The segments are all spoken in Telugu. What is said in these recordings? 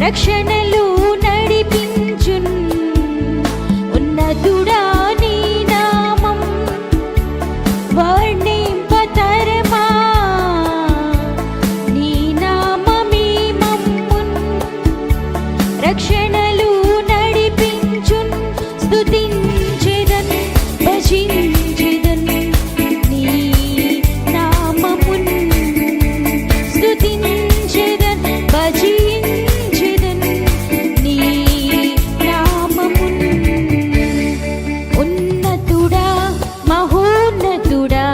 రక్షణలు నడిపించున్ ఉన్నతుడా నీ నామం వర్ణింపతరమా నీ నామమే మమ్మున్ రక్షణలు నడిపించున్ స్తుతించెదన్ భజించెదన్ నీ నామమున్ స్తుతించెదన్ భజించెదన్ నీ నామమున్ ఉన్నతుడా మహోన్నతుడా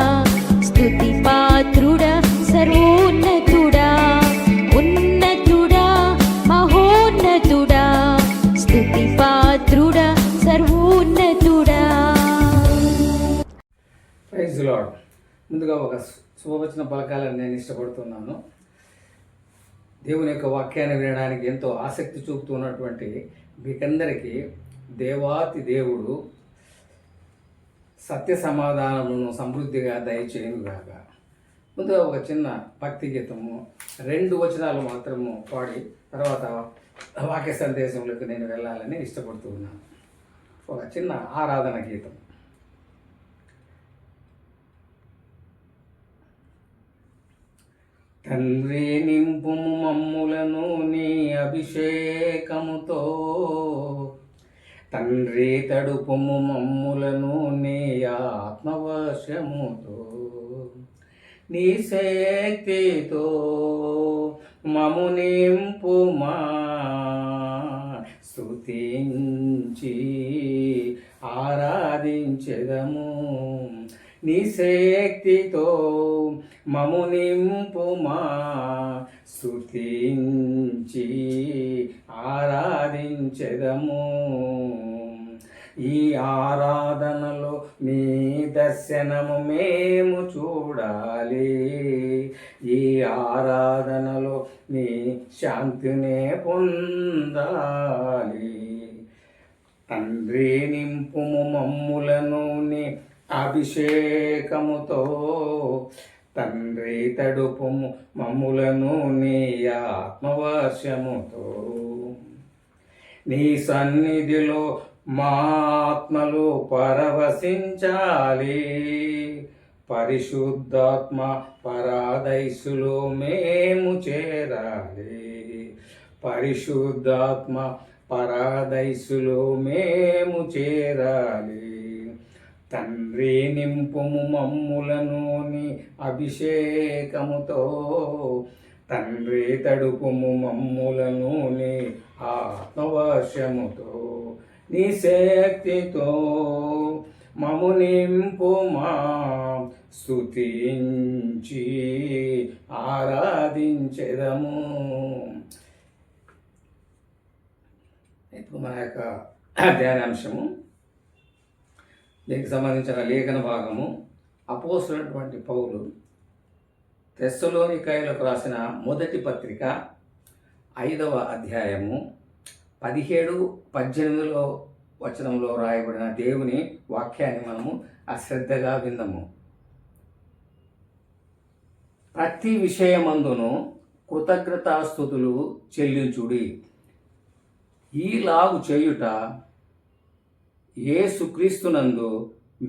స్తుతి పాత్రుడా సర్వోన్నతుడా ఉన్నతుడా మహోన్నతుడా స్తుతి పాత్రుడా సర్వోన్నతుడా. Praise lord. ముందుగా ఒక శుభవచన పలకాలని నేను ఇష్టపడుతున్నాను. దేవుని యొక్క వాక్యాన్ని వినడానికి ఎంతో ఆసక్తి చూపుతున్నటువంటి మీకందరికీ దేవాతి దేవుడు సత్య సమాధానములను సమృద్ధిగా దయచేయునుగాక. ముందుగా ఒక చిన్న భక్తి గీతము 2 వచనాలు మాత్రము పాడి తర్వాత వాక్య సందేశంలోకి నేను వెళ్ళాలని ఇష్టపడుతూ ఉన్నాను. ఒక చిన్న ఆరాధన గీతం. తండ్రి నింపుము మమ్ములను నీ అభిషేకముతో, తండ్రి తడుపుము మమ్ములను నీ ఆత్మవశముతో, నీ శక్తితో మము నింపుమా, స్తుతించి ఆరాధించెదము. నీ శక్తితో మము నింపుమా, స్తుతించి ఆరాధించెదము. ఈ ఆరాధనలో నీ దర్శనము మేము చూడాలి, ఈ ఆరాధనలో నీ శాంతినే పొందాలి. తండ్రి నింపుము మమ్ములను నీ అభిషేకముతో, తండ్రి తడుపుము మమ్ములను నీ ఆత్మవర్షముతో, నీ సన్నిధిలో మా ఆత్మలు పరవశించాలి. పరిశుద్ధాత్మ పరాదైసులో మేము చేరాలి, పరిశుద్ధాత్మ పరాదైసులో మేము చేరాలి. తండ్రి నింపుము మమ్ములను నీ అభిషేకముతో, తండ్రి తడుపుము మమ్ములను నీ ఆత్మవశముతో, నీ శక్తితో మము నింపుమా, స్తుతించి ఆరాధించెదము. ఇప్పుడు మన యొక్క ధ్యానాంశము, దీనికి సంబంధించిన లేఖన భాగము అపోస్తలుడైనటువంటి పౌలు తెస్సలోనికయులకు రాసిన మొదటి పత్రిక 5వ అధ్యాయము 17-18 వచనంలో రాయబడిన దేవుని వాక్యాన్ని మనము అశ్రద్ధగా విందాము. ప్రతి విషయమందును కృతజ్ఞతాస్తుతులు చెల్లించుడి, ఈలాగు చేయుట యేసుక్రీస్తునందు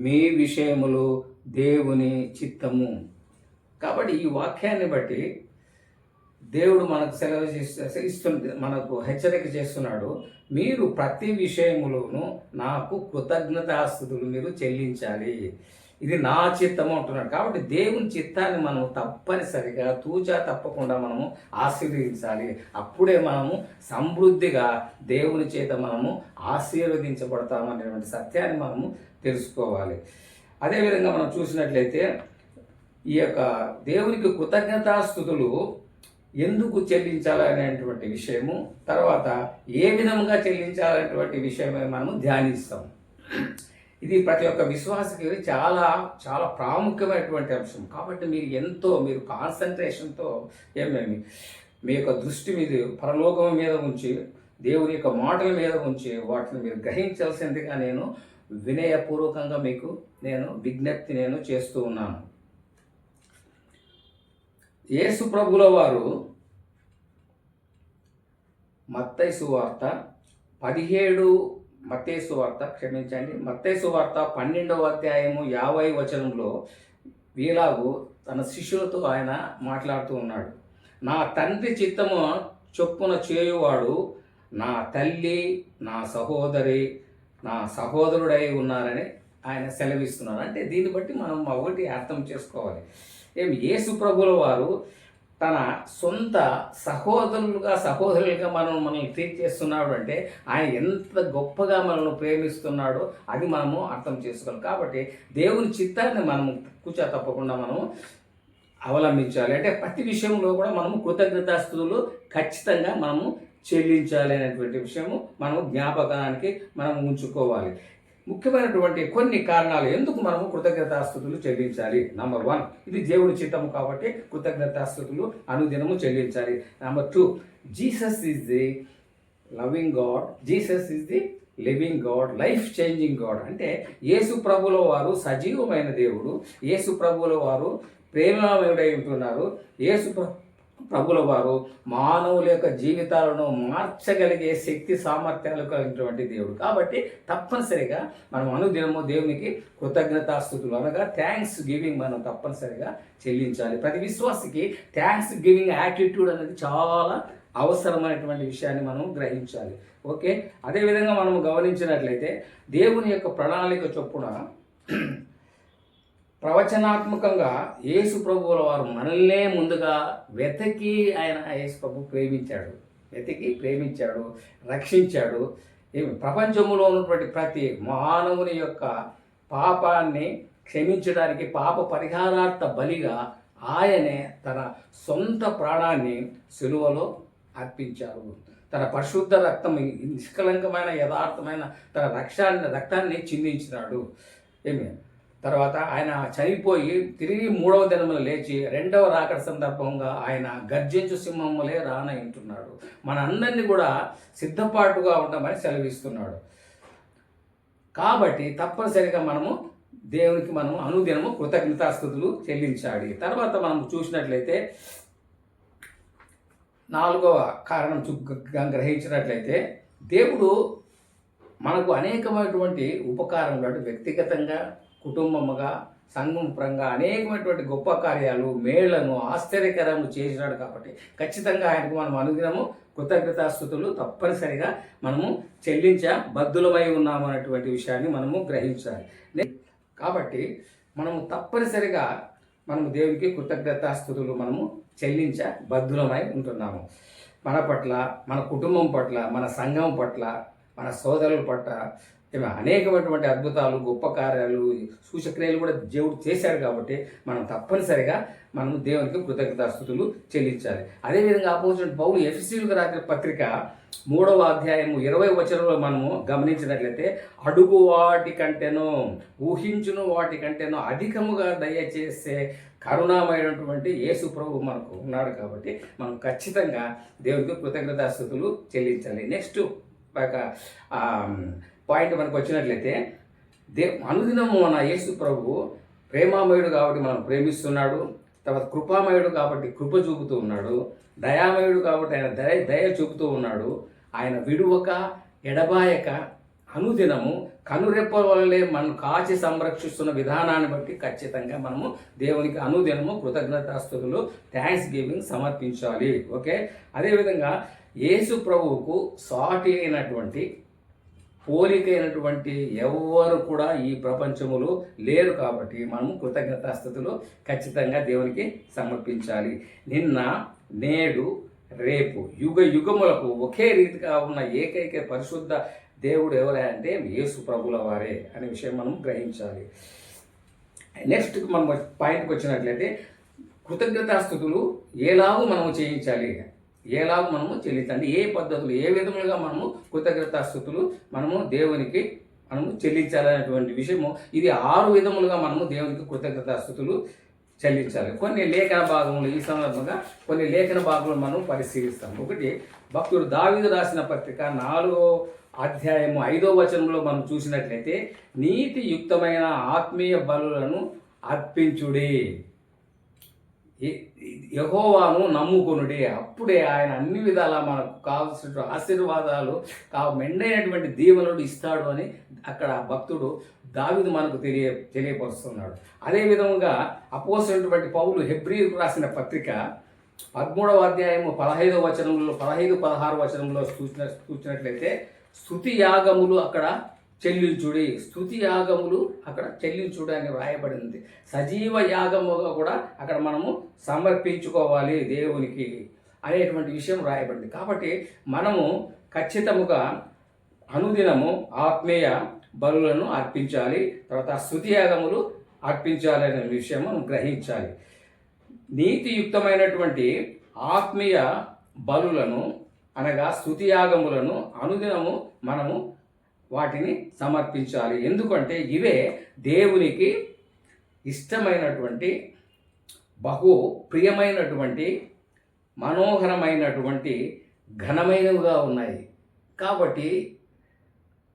మీ విషయములు దేవుని చిత్తము. కాబట్టి ఈ వాక్యాన్ని బట్టి దేవుడు మనకు మనకు హెచ్చరిక చేస్తున్నాడు. మీరు ప్రతి విషయములోనూ నాకు కృతజ్ఞతాస్తుతులు మీరు చెల్లించాలి. ఇది నా చిత్తము అంటున్నాడు. కాబట్టి దేవుని చిత్తాన్ని మనం తప్పనిసరిగా తూచా తప్పకుండా మనము ఆశీర్వదించాలి. అప్పుడే మనము సమృద్ధిగా దేవుని చేత మనము ఆశీర్వదించబడతామనేటువంటి సత్యాన్ని మనము తెలుసుకోవాలి. అదేవిధంగా మనం చూసినట్లయితే ఈ యొక్క దేవునికి కృతజ్ఞతాస్తుతులు ఎందుకు చెల్లించాలనేటువంటి విషయము, తర్వాత ఏ విధంగా చెల్లించాలనేటువంటి విషయమే మనము ధ్యానిస్తాం. ఇది ప్రతి ఒక్క విశ్వాసకి చాలా చాలా ప్రాముఖ్యమైనటువంటి అంశం. కాబట్టి మీరు కాన్సన్ట్రేషన్తో మీ యొక్క దృష్టి మీద పరలోకం మీద ఉంచి దేవుని యొక్క మాటల మీద ఉంచి వాటిని మీరు గ్రహించాల్సిందిగా నేను వినయపూర్వకంగా మీకు విజ్ఞప్తి చేస్తూ ఉన్నాను. యేసు ప్రభుల వారు మత్తయి సువార్త 12వ అధ్యాయము 50వ వచనంలో వీలాగు తన శిష్యులతో ఆయన మాట్లాడుతూ ఉన్నాడు. నా తండ్రి చిత్తము చొప్పున చేయువాడు నా తల్లి, నా సహోదరి, నా సహోదరుడై ఉన్నారని ఆయన సెలవిస్తున్నారు. అంటే దీన్ని బట్టి మనం ఒకటి అర్థం చేసుకోవాలి. యేసు ప్రభుల వారు తన సొంత సహోదరులుగా మనల్ని ట్రీట్ చేస్తున్నాడు అంటే ఆయన ఎంత గొప్పగా మనల్ని ప్రేమిస్తున్నాడో అది మనము అర్థం చేసుకోవాలి. కాబట్టి దేవుని చిత్తాన్ని మనము కూర్చో తప్పకుండా మనము అవలంబించాలి. అంటే ప్రతి విషయంలో కూడా మనము కృతజ్ఞతాస్తుతులు ఖచ్చితంగా మనము చెల్లించాలి అనేటువంటి విషయము మనము జ్ఞాపకానికి మనం ఉంచుకోవాలి. ముఖ్యమైనటువంటి కొన్ని కారణాలు ఎందుకు మనము కృతజ్ఞతాస్తుతులు చెల్లించాలి. నంబర్ 1, ఇది దేవుని చిత్తము కాబట్టి కృతజ్ఞతాస్తుతులు అనుదినము చెల్లించాలి. Number 2, Jesus is the loving God, Jesus is the living God, life changing God. అంటే యేసు ప్రభుల వారు సజీవమైన దేవుడు, యేసు ప్రభుల వారు ప్రేమమయుడై ఉంటున్నారు. యేసు ప్రభుల వారు మానవుల యొక్క జీవితాలను మార్చగలిగే శక్తి సామర్థ్యాలు కలిగినటువంటి దేవుడు. కాబట్టి తప్పనిసరిగా మనం అనుదినము దేవునికి కృతజ్ఞతాస్తుతులు అనగా థ్యాంక్స్ గివింగ్ మనం తప్పనిసరిగా చెల్లించాలి. ప్రతి విశ్వాసికి థ్యాంక్స్ గివింగ్ యాటిట్యూడ్ అనేది చాలా అవసరమైనటువంటి విషయాన్ని మనం గ్రహించాలి. ఓకే, అదేవిధంగా మనం గమనించినట్లయితే దేవుని యొక్క ప్రణాళిక చొప్పున ప్రవచనాత్మకంగా యేసు ప్రభువుల వారు మనల్నే ముందుగా వెతికి యేసు ప్రభు ప్రేమించాడు, రక్షించాడు. ప్రపంచంలో ఉన్నటువంటి ప్రతి మానవుని యొక్క పాపాన్ని క్షమించడానికి పాప పరిహారార్థ బలిగా ఆయనే తన సొంత ప్రాణాన్ని సిలువలో అర్పించారు. తన పరిశుద్ధ రక్తం నిష్కలంకమైన యథార్థమైన తన రక్తాన్ని చిందించినాడు. తర్వాత ఆయన చనిపోయి తిరిగి 3వ దినమున లేచి 2వ రాకడ సందర్భంగా ఆయన గర్జించు సింహములే రానంటున్నాడు. మన అందరినీ కూడా సిద్ధపాటుగా ఉండమని సెలవిస్తున్నాడు. కాబట్టి తప్పనిసరిగా మనము దేవునికి అనుదినము కృతజ్ఞతాస్తుతులు చెల్లించాలి. తర్వాత మనం చూసినట్లయితే 4వ కారణం గ్రహించినట్లయితే దేవుడు మనకు అనేకమైనటువంటి ఉపకారములు వ్యక్తిగతంగా, కుటుంబముగా, సంఘం పరంగా అనేకమైనటువంటి గొప్ప కార్యాలు, మేళ్లను, ఆశ్చర్యకరము చేసినాడు. కాబట్టి ఖచ్చితంగా ఆయనకు మనం అనుదినము కృతజ్ఞతాస్తుతులు తప్పనిసరిగా మనము బద్దులమై ఉన్నాము అనేటువంటి విషయాన్ని మనము గ్రహించాలి. కాబట్టి మనము తప్పనిసరిగా దేవునికి కృతజ్ఞతాస్తుతులు మనము బద్దులమై ఉంటున్నాము. మన పట్ల, మన కుటుంబం పట్ల, మన సంఘం పట్ల, మన సోదరుల పట్ల అనేకమైనటువంటి అద్భుతాలు, గొప్ప కార్యాలు, సూచక్రియలు కూడా దేవుడు చేశాడు. కాబట్టి మనం తప్పనిసరిగా దేవునికి కృతజ్ఞతాస్తుతులు చెల్లించాలి. అదేవిధంగా అపోజిట్ పౌలు ఎఫెసీయులకు రాసిన పత్రిక 3వ అధ్యాయము 20వ వచనంలో మనము గమనించినట్లయితే అడుగు వాటి కంటేనో ఊహించును వాటి కంటేనో అధికముగా దయచేసే కరుణామైనటువంటి యేసు ప్రభు మనకు ఉన్నాడు. కాబట్టి మనం ఖచ్చితంగా దేవునికి కృతజ్ఞతాస్తుతులు చెల్లించాలి. నెక్స్ట్ పాయింట్ మనకు వచ్చినట్లయితే అనుదినము మన యేసు ప్రభు ప్రేమామయుడు కాబట్టి మనం ప్రేమిస్తున్నాడు. తర్వాత కృపామయుడు కాబట్టి కృప చూపుతూ ఉన్నాడు. దయామయుడు కాబట్టి ఆయన దయ చూపుతూ ఉన్నాడు. ఆయన విడువక ఎడబాయక అనుదినము కనురెప్పల వల్లే మనం కాచి సంరక్షిస్తున్న విధానాన్ని బట్టి ఖచ్చితంగా మనము దేవునికి అనుదినము కృతజ్ఞతాస్తుతులు థ్యాంక్స్ గివింగ్ సమర్పించాలి. ఓకే, అదేవిధంగా యేసు ప్రభువుకు సాటి అయినటువంటి పోలికైనటువంటి ఎవ్వరు కూడా ఈ ప్రపంచములో లేరు. కాబట్టి మనము కృతజ్ఞతాస్తుతులు ఖచ్చితంగా దేవునికి సమర్పించాలి. నిన్న, నేడు, రేపు యుగ యుగములకు ఒకే రీతిగా ఉన్న ఏకైక పరిశుద్ధ దేవుడు ఎవరే అంటే యేసు ప్రభుల వారే అనే విషయం మనం గ్రహించాలి. నెక్స్ట్ మనం పాయింట్కి వచ్చినట్లయితే కృతజ్ఞతాస్తుతులు ఎలాగూ మనము చేయించాలి, ఎలాగూ మనము చెల్లించాలి, ఏ పద్ధతులు, ఏ విధములుగా మనము కృతజ్ఞతాస్తుతులు మనము దేవునికి మనము చెల్లించాలనేటువంటి విషయము. ఇది 6 విధములుగా మనము దేవునికి కృతజ్ఞతాస్తుతులు చెల్లించాలి. కొన్ని లేఖన భాగములు, ఈ సందర్భంగా కొన్ని లేఖన భాగములు మనం పరిశీలిస్తాం. ఒకటి, భక్తుడు దావీదు రాసిన పత్రిక 4వ అధ్యాయము 5వ వచనంలో మనం చూసినట్లయితే, నీతియుక్తమైన ఆత్మీయ బలులను అర్పించుడి, యెహోవాను నమ్ముకొనుడి, అప్పుడే ఆయన అన్ని విధాలా మనకు కావాల్సిన ఆశీర్వాదాలు మెండైనటువంటి దీవెనలు ఇస్తాడు అని అక్కడ భక్తుడు దావీదు మనకు తెలియపరుస్తున్నాడు. అదేవిధంగా అపోస్తలుడైనటువంటి పౌలు హెబ్రీయులకు రాసిన పత్రిక 13వ అధ్యాయము 15వ వచనంలో 15-16 వచనంలో చూసినట్లయితే, స్తుతి యాగములు అక్కడ చెల్లించుడి, స్తుతి యాగములు అక్కడ చెల్లించుడి అని వ్రాయబడింది. సజీవ యాగముగా కూడా అక్కడ మనము సమర్పించుకోవాలి దేవునికి అనేటువంటి విషయం రాయబడింది. కాబట్టి మనము ఖచ్చితముగా అనుదినము ఆత్మీయ బలులను అర్పించాలి, తర్వాత స్తుతి యాగములు అర్పించాలి అనే విషయం మనం గ్రహించాలి. నీతియుక్తమైనటువంటి ఆత్మీయ బలులను అనగా స్తుతి యాగములను అనుదినము మనము వాటిని సమర్పించాలి. ఎందుకంటే ఇవే దేవునికి ఇష్టమైనటువంటి, బహు ప్రియమైనటువంటి, మనోహరమైనటువంటి, ఘనమైనవిగా ఉన్నాయి. కాబట్టి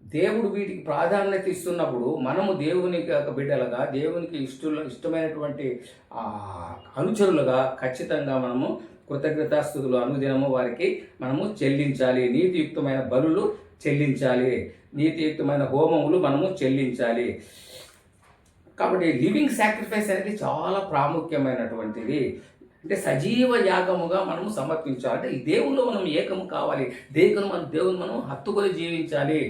దేవుడు వీటికి ప్రాధాన్యత ఇస్తున్నప్పుడు మనము దేవునికి ఒక బిడ్డలుగా, దేవునికి ఇష్టమైనటువంటి అనుచరులుగా ఖచ్చితంగా మనము కృతజ్ఞతాస్తుతులు అనుదినము వారికి మనము చెల్లించాలి. నీతియుక్తమైన బలులు చెల్లించాలి, నీతియుక్తమైన హోమములు మనము చెల్లించాలి. కాబట్టి లివింగ్ సాక్రిఫైస్ అనేది చాలా ప్రాముఖ్యమైనటువంటిది. అంటే సజీవ యాగముగా మనము సమర్పించాలి. అంటే ఈ దేవుల్లో మనం ఏకము కావాలి, దేవుని మనం హత్తుకొని జీవించాలి.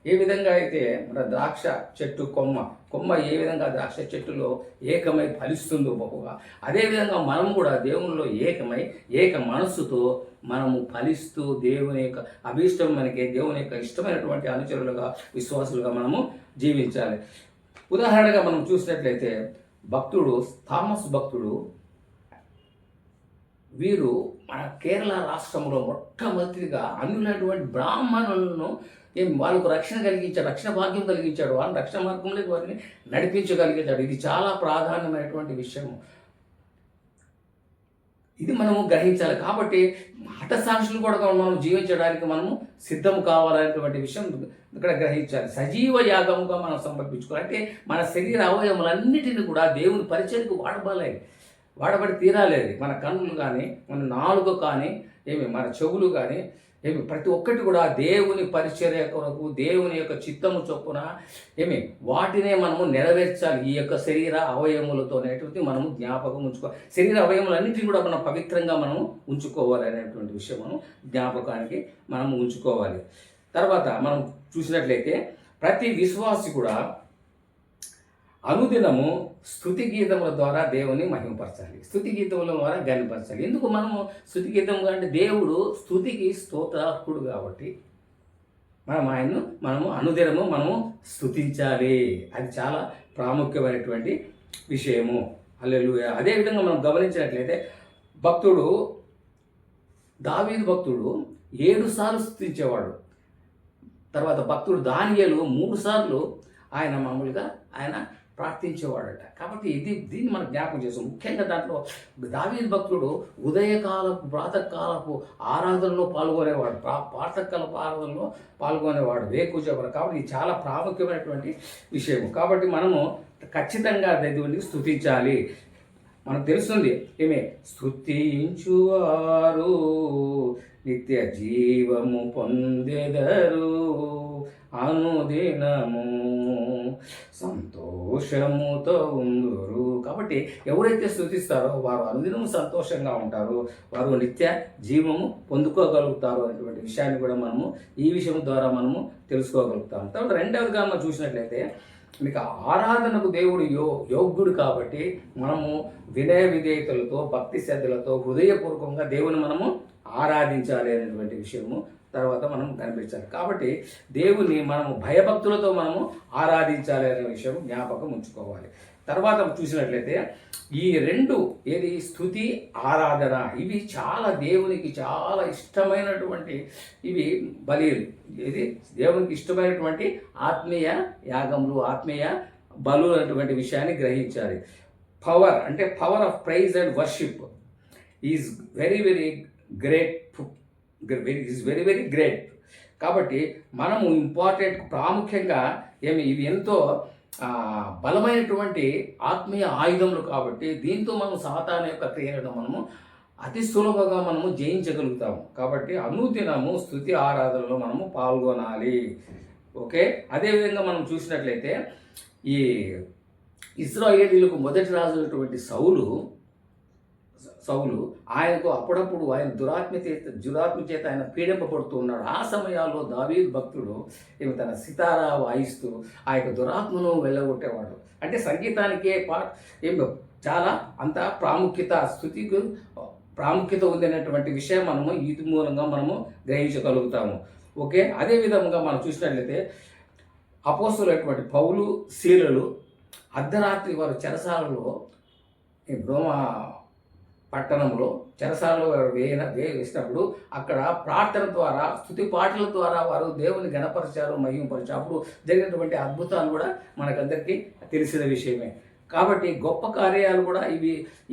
ఏ విధంగా అయితే మన ద్రాక్ష చెట్టు కొమ్మ ఏ విధంగా ద్రాక్ష చెట్టులో ఏకమై ఫలిస్తుందో బహుగా, అదేవిధంగా మనం కూడా దేవునిలో ఏకమై ఏక మనస్సుతో మనము ఫలిస్తూ దేవుని యొక్క అభీష్టం మనకి, దేవుని యొక్క ఇష్టమైనటువంటి అనుచరులుగా, విశ్వాసులుగా మనము జీవించాలి. ఉదాహరణగా మనం చూసినట్లయితే థామస్ భక్తుడు వీరు మన కేరళ రాష్ట్రంలో మొట్టమొదటిగా అన్యులైనటువంటి బ్రాహ్మణులను వాళ్ళకు రక్షణ కలిగించాడు, రక్షణ భాగ్యం కలిగించాడు, వాళ్ళని రక్షణ మార్గంలోకి వారిని నడిపించగలిగించాడు. ఇది చాలా ప్రాధాన్యమైనటువంటి విషయము. ఇది మనము గ్రహించాలి. కాబట్టి హతసాక్షులు కూడా మనం జీవించడానికి మనము సిద్ధము కావాలనేటువంటి విషయం ఇక్కడ గ్రహించాలి. సజీవ యాగముగా మనం సమర్పించుకోవాలి. అంటే మన శరీర అవయవములన్నిటిని కూడా దేవుని పరిచయకు వాడబడి తీరాలేదు. మన కన్నులు కానీ, మన నాలుక కానీ, మన చెవులు కానీ, ప్రతి ఒక్కటి కూడా దేవుని పరిచర్య కొరకు, దేవుని యొక్క చిత్తము చొప్పున వాటినే మనము నెరవేర్చాలి. ఈ యొక్క శరీర అవయములతో అనేటువంటి మనము జ్ఞాపకం ఉంచుకోవాలి. శరీర అవయములన్నింటినీ కూడా మనం పవిత్రంగా మనము ఉంచుకోవాలి అనేటువంటి విషయం మనం జ్ఞాపకానికి మనము ఉంచుకోవాలి. తర్వాత మనం చూసినట్లయితే ప్రతి విశ్వాసి కూడా అనుదినము స్తుతి గీతముల ద్వారా దేవుని మహిమపరచాలి, స్తుతి గీతముల ద్వారా గణపరచాలి. ఎందుకు మనము స్తుతి గీతం అంటే దేవుడు స్తుతికి స్తోత్రార్హుడు కాబట్టి మనము అనుదినము మనము స్తుతించాలి. అది చాలా ప్రాముఖ్యమైనటువంటి విషయము. హల్లెలూయా. అదేవిధంగా మనం గమనించినట్లయితే దావీదు భక్తుడు 7 సార్లు స్తుతించేవాడు. తర్వాత భక్తుడు దానియేలు 3 సార్లు ఆయన ప్రార్థించేవాడట. కాబట్టి దీన్ని మనం జ్ఞాపకం చేస్తాం. ముఖ్యంగా దాంట్లో దావీదు భక్తుడు ఉదయకాలపు ప్రాతకాలపు ఆరాధనలో పాల్గొనేవాడు, ప్రాతకాలపు ఆరాధనలో పాల్గొనేవాడు, వేకుజామున. కాబట్టి ఇది చాలా ప్రాముఖ్యమైనటువంటి విషయం. కాబట్టి మనము ఖచ్చితంగా దేవునికి స్తుతించాలి. మనకు తెలుస్తుంది స్తుతించువారు నిత్య జీవము పొందెదరు, అనుదినము సంతోషముతో ఉందురు. కాబట్టి కాబట్టి ఎవరైతే స్తుతిస్తారో వారు అనుదినం సంతోషంగా ఉంటారు, వారు నిత్య జీవము పొందుకోగలుగుతారు అనేటువంటి విషయాన్ని కూడా మనము ఈ విషయం ద్వారా మనము తెలుసుకోగలుగుతాం. తర్వాత రెండవదిగా మనం చూసినట్లయితే మీకు ఆరాధనకు దేవుడు యోగ్యుడు కాబట్టి మనము వినయ విధేయతలతో భక్తి శ్రద్ధలతో హృదయపూర్వకంగా దేవుని మనము ఆరాధించాలి అనేటువంటి విషయము తర్వాత మనం కనిపించాలి. కాబట్టి దేవుని మనము భయభక్తులతో మనము ఆరాధించాలి అనే విషయం జ్ఞాపకం ఉంచుకోవాలి. తర్వాత చూసినట్లయితే ఈ రెండు ఏది స్తుతి ఆరాధన ఇవి చాలా దేవునికి చాలా ఇష్టమైనటువంటి ఇవి బలీలు, ఇది దేవునికి ఇష్టమైనటువంటి ఆత్మీయ యాగములు, ఆత్మీయ బలు అనేటువంటి విషయాన్ని గ్రహించాలి. పవర్ అంటే power of praise and worship is very very great, is very very great. కాబట్టి మనము ఇంపార్టెంట్ ప్రాముఖ్యంగా ఇవి ఎంతో బలమైనటువంటి ఆత్మీయ ఆయుధములు కాబట్టి దీంతో మనం సాతాను యొక్క క్రియలను మనము అతి సులభంగా మనము జయించగలుగుతాము. కాబట్టి అనుదినము స్తుతి ఆరాధనలో మనము పాల్గొనాలి. ఓకే, అదేవిధంగా మనం చూసినట్లయితే ఈ ఇశ్రాయేలీయులకు మొదటి రాజు సౌలు ఆయనకు అప్పుడప్పుడు ఆయన దురాత్మ చేత ఆయన పీడింపబడుతూ ఉన్నాడు. ఆ సమయాల్లో దావీదు భక్తుడు తన సితారా వాయిస్తూ ఆ యొక్క దురాత్మను వెళ్ళగొట్టేవాడు. అంటే సంగీతానికే చాలా అంత ప్రాముఖ్యత, స్తుతికి ప్రాముఖ్యత ఉందనేటువంటి విషయం మనము ఇది మూలంగా మనము గ్రహించగలుగుతాము. ఓకే, అదేవిధంగా మనం చూసినట్లయితే అపోస్తులైనటువంటి పౌలు శీలలు అర్ధరాత్రి వారు చెరసాలలో రోమా పట్టణంలో చెరసాలలో వేసినప్పుడు అక్కడ ప్రార్థన ద్వారా స్తుతి పాటల ద్వారా వారు దేవుని గణపరిచారు, మహిమపరిచారు. అప్పుడు జరిగినటువంటి అద్భుతాలు కూడా మనకందరికీ తెలిసిన విషయమే. కాబట్టి గొప్ప కార్యాలు కూడా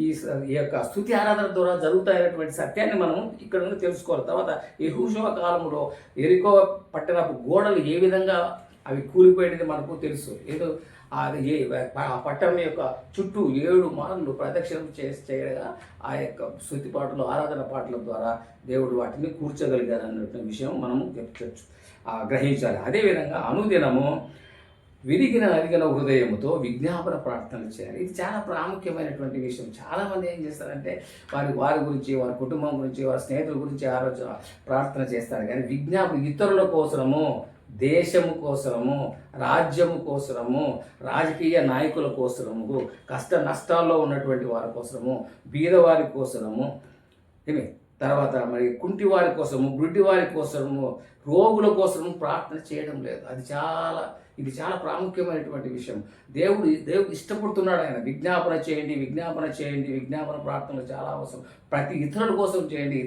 ఈ యొక్క స్తుతి ఆరాధన ద్వారా జరుగుతాయనేటువంటి సత్యాన్ని మనం ఇక్కడ నుండి తెలుసుకోవాలి. తర్వాత యెహోషువ కాలంలో యెరికో పట్టణపు గోడలు ఏ విధంగా అవి కూలిపోయేది మనకు తెలుసు. ఆ పట్టణం యొక్క చుట్టూ 7 మార్లు ప్రదక్షిణం చేయగా ఆ యొక్క స్తుతి పాటలు ఆరాధన పాటల ద్వారా దేవుడు వాటిని కూర్చోగలిగారు అన్న విషయం మనము గ్రహించాలి. అదేవిధంగా అనుదినము నలిగిన హృదయముతో విజ్ఞాపన ప్రార్థనలు చేయాలి. ఇది చాలా ప్రాముఖ్యమైనటువంటి విషయం. చాలామంది ఏం చేస్తారంటే వారి గురించి, వారి కుటుంబం గురించి, వారి స్నేహితుల గురించి ప్రార్థన చేస్తారు. కానీ విజ్ఞాపన ఇతరుల కోసము, దేశము కోసము, రాజ్యము కోసము, రాజకీయ నాయకుల కోసము, కష్ట నష్టాల్లో ఉన్నటువంటి వారి కోసము, బీదవారి కోసము, తర్వాత మరి కుంటి వారి కోసము, గుడ్డి వారి కోసము, రోగుల కోసము ప్రార్థన చేయడం లేదు. ఇది చాలా ప్రాముఖ్యమైనటువంటి విషయం. దేవుడు ఇష్టపడుతున్నాడు. ఆయన విజ్ఞాపన చేయండి, విజ్ఞాపన ప్రార్థనలు చాలా అవసరం. ప్రతి ఇతరుల కోసం చేయండి.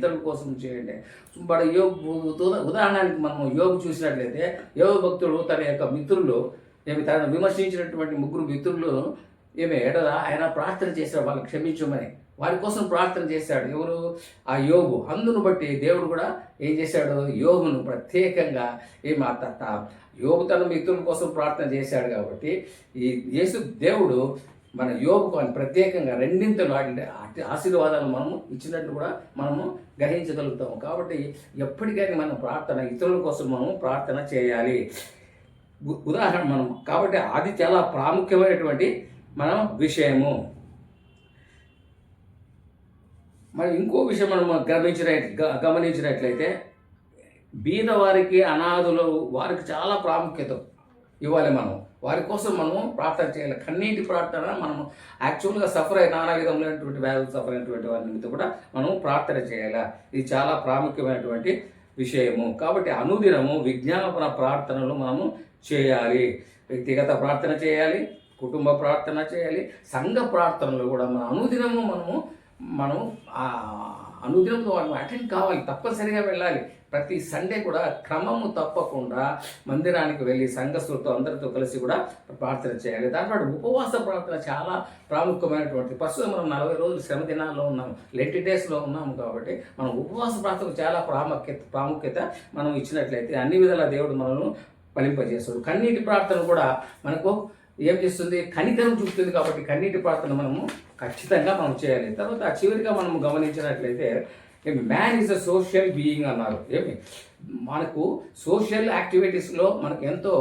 ఉదాహరణకి మనం యోగు చూసినట్లయితే యోగు భక్తుడు తన యొక్క మిత్రులు తనను విమర్శించినటువంటి 3 మిత్రులు ఆయన ప్రార్థన చేశాడు వాళ్ళని క్షమించమని. వారి కోసం ప్రార్థన చేశాడు. ఎవరు? ఆ యోగు. అందును బట్టి దేవుడు కూడా ఏం చేశాడు? యోగును ప్రత్యేకంగా యోగు తన మిత్రుల కోసం ప్రార్థన చేశాడు కాబట్టి ఈ దేవుడు మన యోగుకు అని ప్రత్యేకంగా 2 ఆశీర్వాదాలు మనము ఇచ్చినట్టు కూడా మనము గ్రహించగలుగుతాము. కాబట్టి ఎప్పటికైనా మనం ఇతరుల కోసం మనము ప్రార్థన చేయాలి. ఉదాహరణ కాబట్టి అది చాలా ప్రాముఖ్యమైనటువంటి విషయము. మరి ఇంకో విషయం మనం గమనించినట్లయితే బీదవారికి, అనాథులు వారికి చాలా ప్రాముఖ్యత ఇవ్వాలి. వారి కోసం మనము ప్రార్థన చేయాలి. కన్నీటి ప్రార్థన మనము యాక్చువల్గా నానా విధములైనటువంటి వ్యాధులు సఫర్ అయినటువంటి వారి నిమిత్తం కూడా మనము ప్రార్థన చేయాలి. ఇది చాలా ప్రాముఖ్యమైనటువంటి విషయము. కాబట్టి అనుదినము విజ్ఞాపన ప్రార్థనలు మనము చేయాలి. వ్యక్తిగత ప్రార్థన చేయాలి, కుటుంబ ప్రార్థన చేయాలి, సంఘ ప్రార్థనలు కూడా అనుదినము మనం అనుదినంతో మనం అటెండ్ కావాలి, తప్పనిసరిగా వెళ్ళాలి. ప్రతి సండే కూడా క్రమము తప్పకుండా మందిరానికి వెళ్ళి సంఘస్థులతో అందరితో కలిసి కూడా ప్రార్థన చేయాలి. దాంట్లో ఉపవాస ప్రార్థన చాలా ప్రాముఖ్యమైనటువంటి. ప్రస్తుతం మనం 40 రోజులు శ్రమ దినాల్లో ఉన్నాము, లెంటి డేస్లో ఉన్నాము. కాబట్టి మనం ఉపవాస ప్రార్థనకు చాలా ప్రాముఖ్యత మనం ఇచ్చినట్లయితే అన్ని విధాల దేవుడు మనల్ని ఫలింపజేస్తాడు. కన్నీటి ప్రార్థన కూడా మనకు ఏం చేస్తుంది? కనికరం చూపుతుంది. కాబట్టి కన్నీటి ప్రార్థన మనము ఖచ్చితంగా చేయాలి. తర్వాత చివరిగా మనం గమనించినట్లయితే man is a social being అన్నారు. మనకు సోషల్ యాక్టివిటీస్లో మనకు ఎంతో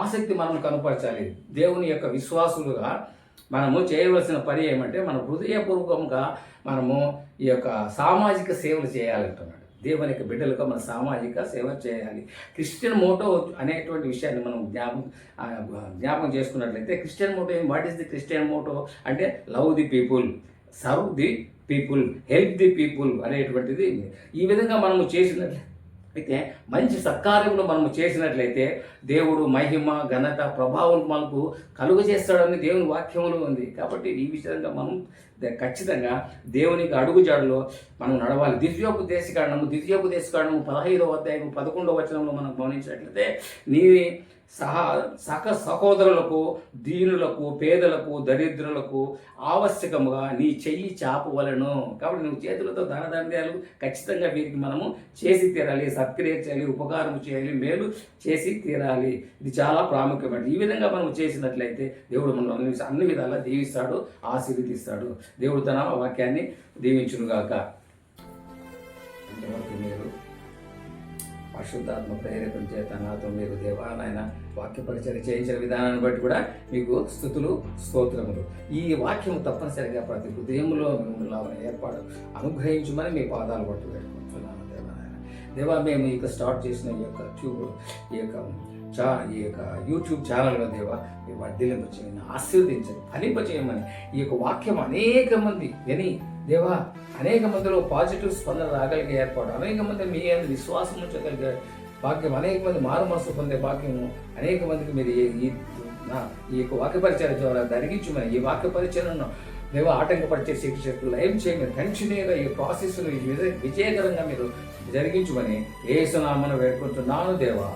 ఆసక్తి మనం కనపరచాలి. దేవుని యొక్క విశ్వాసులుగా మనము చేయవలసిన పని ఏమంటే మన హృదయపూర్వకంగా మనము ఈ యొక్క సామాజిక సేవలు చేయాలంటున్నాడు. దేవుని యొక్క బిడ్డలుగా మన సామాజిక సేవ చేయాలి. క్రిస్టియన్ మోటో అనేటువంటి విషయాన్ని మనం జ్ఞాపకం చేసుకున్నట్లయితే, Christian motto what is the Christian motto అంటే love the people, serve the people, help the people అనేటువంటిది. ఈ విధంగా మనము చేసినట్లయితే, మంచి సత్కార్యములు మనము చేసినట్లయితే దేవుడు మహిమ ఘనత ప్రభావం మనకు కలుగజేస్తాడని దేవుని వాక్యములో ఉంది. కాబట్టి ఈ విషయంగా మనం ఖచ్చితంగా దేవునికి అడుగుజాడులో మనం నడవాలి. ద్వితీయోపదేశకాండము 15వ అధ్యాయం 11వ వచనంలో మనం గమనించినట్లయితే, నీ సహోదరులకు, దీనులకు, పేదలకు, దరిద్రులకు ఆవశ్యకముగా నీ చెయ్యి చాపవలను. కాబట్టి నువ్వు చేతులతో దానధర్మాలు ఖచ్చితంగా వీరికి మనము చేసి తీరాలి, సత్క్రియ చేయాలి, ఉపకారం చేయాలి, మేలు చేసి తీరాలి. ఇది చాలా ప్రాముఖ్యమైనది. ఈ విధంగా మనం చేసినట్లయితే దేవుడు మనల్ని అన్ని విధాలా దీవిస్తాడు, ఆశీర్వదిస్తాడు. దేవుడు తన వాక్యాన్ని దీవించునుగాక. ఇంతవరకు మీరు పరిశుద్ధాత్మ ప్రేరేపణ చేత నాతో మీరు దేవా నాయన వాక్య పరిచయం చేయించిన విధానాన్ని బట్టి కూడా మీకు స్తుతులు, స్తోత్రములు. ఈ వాక్యము తప్పనిసరిగా ప్రతి హృదయంలో మిమ్మల్ని ఏర్పాటు అనుగ్రహించమని మీ పాదాలు పట్టు పెట్టుకుంటున్నాను దేవా నాయన. దేవా, మేము ఇక స్టార్ట్ చేసిన ఈ యొక్క యూట్యూబ్ ఛానల్లో దేవా మీరు వర్ధిలింపచేయమని, ఆశీర్వదించండి, ఫలింపచేయమని. ఈ యొక్క వాక్యం అనేక మంది విని దేవా అనేక మందిలో పాజిటివ్ స్పందన రాగలిగే ఏర్పాటు, అనేక మంది మీ విశ్వాసం ఉంచగలిగే భాగ్యం, అనేక మంది మారు మనసు పొందే భాగ్యము అనేక మందికి మీరు ఈ యొక్క వాక్య పరిచయం ద్వారా జరిగించమని, ఈ వాక్య పరిచయను దేవ ఆటంకపరిచే శిక్షకులు లయం చేయమని, కంటిన్యూగా ఈ ప్రాసెస్ను విజయకరంగా మీరు జరిగించమని యేసు నామమున వేడుకుంటున్నాను దేవా.